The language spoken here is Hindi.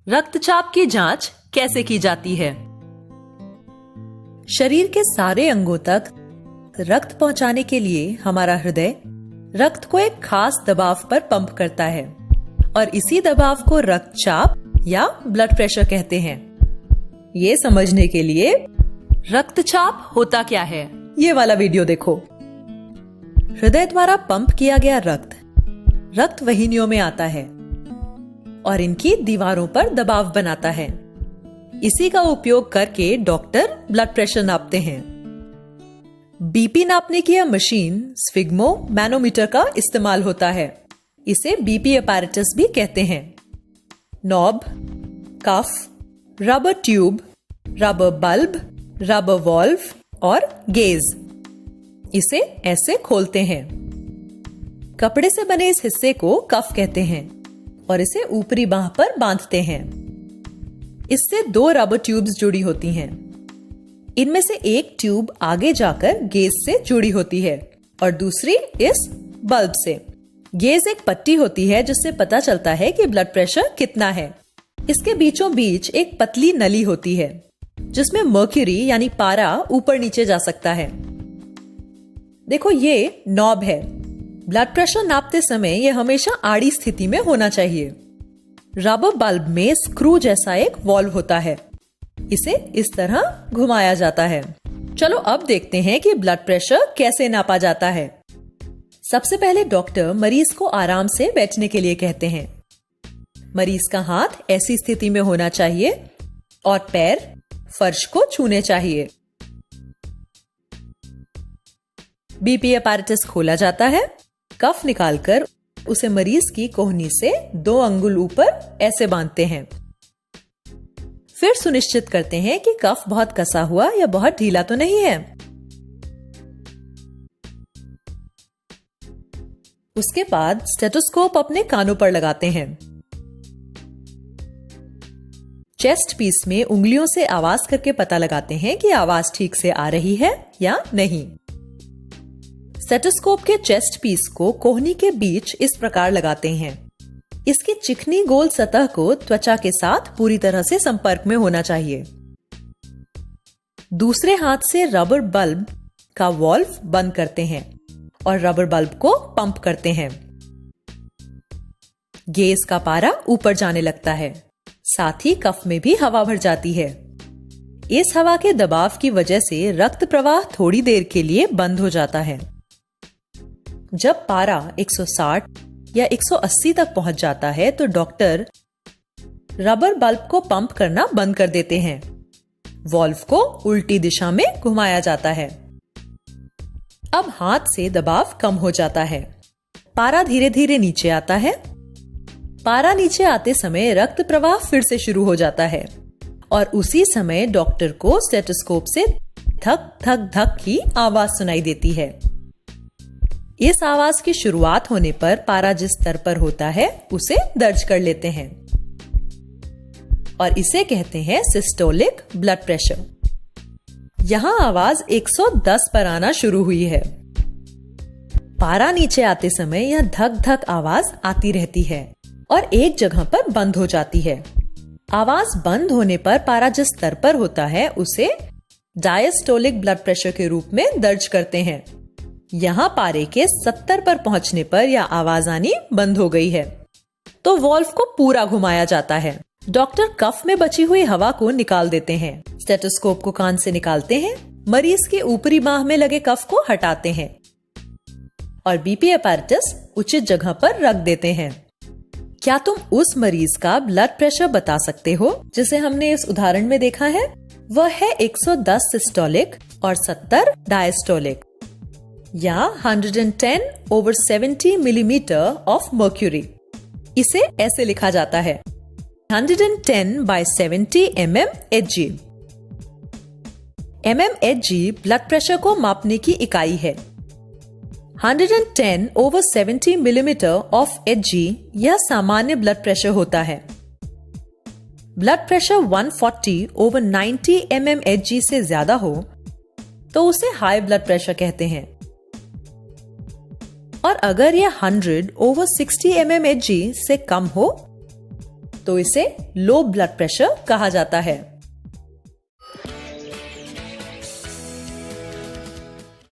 रक्तचाप की जांच कैसे की जाती है? शरीर के सारे अंगों तक रक्त पहुंचाने के लिए हमारा हृदय रक्त को एक खास दबाव पर पंप करता है और इसी दबाव को रक्तचाप या ब्लड प्रेशर कहते हैं। ये समझने के लिए रक्तचाप होता क्या है, ये वाला वीडियो देखो। हृदय द्वारा पंप किया गया रक्त वाहिनियों में आता है और इनकी दीवारों पर दबाव बनाता है। इसी का उपयोग करके डॉक्टर ब्लड प्रेशर नापते हैं। बीपी नापने की यह मशीन स्फिग्मो मैनोमीटर का इस्तेमाल होता है। इसे बीपी अपैरेटस भी कहते हैं। Knob, cuff, rubber tube, rubber bulb, rubber valve और गेज, इसे ऐसे खोलते हैं। कपड़े से बने इस हिस्से को कफ कहते हैं और इसे ऊपरी बांह पर बांधते हैं। इससे दो रबर ट्यूब्स जुड़ी होती हैं। इनमें से एक ट्यूब आगे जाकर गेज से जुड़ी होती है और दूसरी इस बल्ब से। गेज एक पट्टी होती है जिससे पता चलता है कि ब्लड प्रेशर कितना है। इसके बीचों बीच एक पतली नली होती है जिसमें मर्क्यूरी यानी पारा ऊपर नीचे जा सकता है। देखो, ये नॉब है। ब्लड प्रेशर नापते समय यह हमेशा आड़ी स्थिति में होना चाहिए। रबर बल्ब में स्क्रू जैसा एक वॉल्व होता है। इसे इस तरह घुमाया जाता है। चलो अब देखते हैं कि ब्लड प्रेशर कैसे नापा जाता है। सबसे पहले डॉक्टर मरीज को आराम से बैठने के लिए कहते हैं। मरीज का हाथ ऐसी स्थिति में होना चाहिए और पैर फर्श को छूने चाहिए। बीपी अपैरेटस खोला जाता है। कफ निकालकर उसे मरीज की कोहनी से 2 अंगुल ऊपर ऐसे बांधते हैं। फिर सुनिश्चित करते हैं कि कफ बहुत कसा हुआ या बहुत ढीला तो नहीं है। उसके बाद स्टेथोस्कोप अपने कानों पर लगाते हैं। चेस्ट पीस में उंगलियों से आवाज करके पता लगाते हैं कि आवाज ठीक से आ रही है या नहीं। स्टेथोस्कोप के चेस्ट पीस को कोहनी के बीच इस प्रकार लगाते हैं। इसकी चिकनी गोल सतह को त्वचा के साथ पूरी तरह से संपर्क में होना चाहिए। दूसरे हाथ से रबर बल्ब का वॉल्व बंद करते हैं और रबर बल्ब को पंप करते हैं। गेज का पारा ऊपर जाने लगता है। साथ ही कफ में भी हवा भर जाती है। इस हवा के दबाव की वजह से रक्त प्रवाह थोड़ी देर के लिए बंद हो जाता है। जब पारा 160 या 180 तक पहुंच जाता है तो डॉक्टर रबर बल्ब को पंप करना बंद कर देते हैं। वॉल्व को उल्टी दिशा में घुमाया जाता है। अब हाथ से दबाव कम हो जाता है। पारा धीरे धीरे नीचे आता है। पारा नीचे आते समय रक्त प्रवाह फिर से शुरू हो जाता है और उसी समय डॉक्टर को स्टेथोस्कोप से धक धक धक की आवाज सुनाई देती है। इस आवाज की शुरुआत होने पर पारा जिस स्तर पर होता है उसे दर्ज कर लेते हैं और इसे कहते हैं सिस्टोलिक ब्लड प्रेशर। यहां आवाज 110 पर आना शुरू हुई है। पारा नीचे आते समय यह धक धक आवाज आती रहती है और एक जगह पर बंद हो जाती है। आवाज बंद होने पर पारा जिस स्तर पर होता है उसे डायस्टोलिक ब्लड प्रेशर के रूप में दर्ज करते हैं। यहाँ पारे के 70 पर पहुंचने पर यह आवाज आनी बंद हो गई है तो वॉल्व को पूरा घुमाया जाता है। डॉक्टर कफ में बची हुई हवा को निकाल देते हैं। स्टेथोस्कोप को कान से निकालते हैं। मरीज के ऊपरी बांह में लगे कफ को हटाते हैं और बीपी अपैरेटस उचित जगह पर रख देते हैं। क्या तुम उस मरीज का ब्लड प्रेशर बता सकते हो जिसे हमने इस उदाहरण में देखा है? वह है 110 सिस्टोलिक और 70 डायस्टोलिक या 110/70 मिलीमीटर ऑफ मर्क्यूरी। इसे ऐसे लिखा जाता है 110/70 mmHg। mmHg ब्लड प्रेशर को मापने की इकाई है। 110/70 मिलीमीटर ऑफ Hg यह सामान्य ब्लड प्रेशर होता है। ब्लड प्रेशर 140/90 mmHg से ज्यादा हो तो उसे हाई ब्लड प्रेशर कहते हैं और अगर यह 100/60 mmHg से कम हो तो इसे लो ब्लड प्रेशर कहा जाता है।